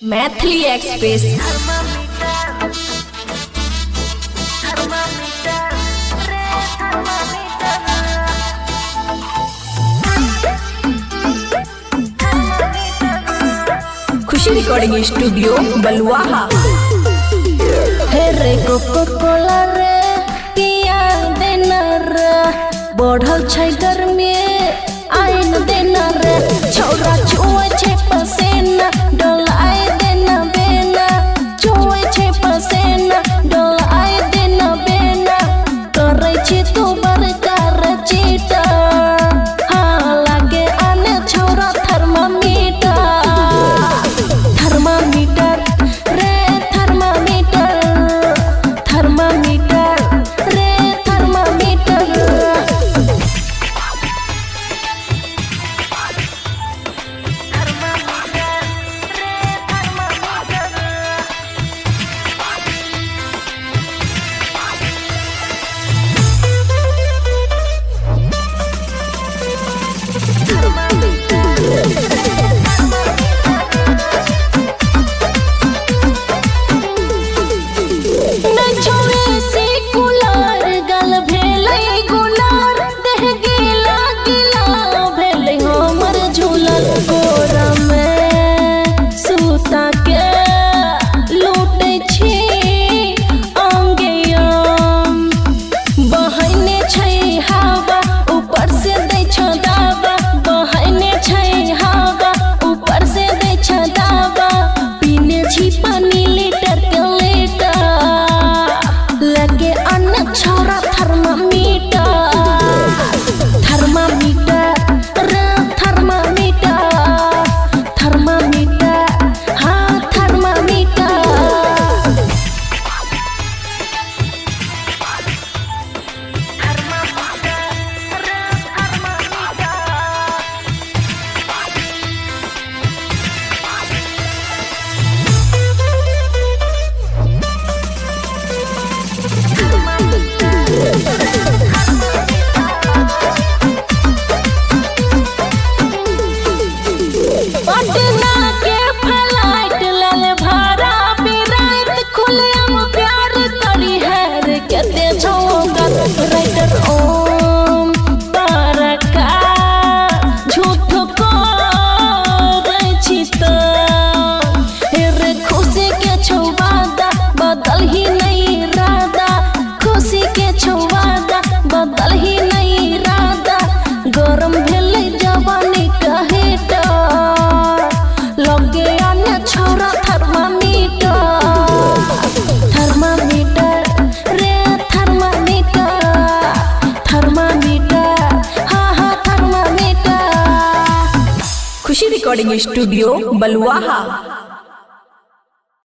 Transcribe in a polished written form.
Maithili express. खुशी recording studio बलुआहा। हे रे Coca Cola रे पिया देना रे, बढ़ल छै गर्मी आइन देना रे, छौरा छुए छै पसेना डोलाए देना बेना, छुए छै पसेना डोलाए देना बेना, करे छी तू बड़का रचीटा, हाँ लागे आने छौरा थर्मामीटर, थर्मामीटर रे थर्मामीटर, थर्मामीटर रे थर्मामीटर। खुशी रिकॉर्डिंग स्टूडियो बलुआहा।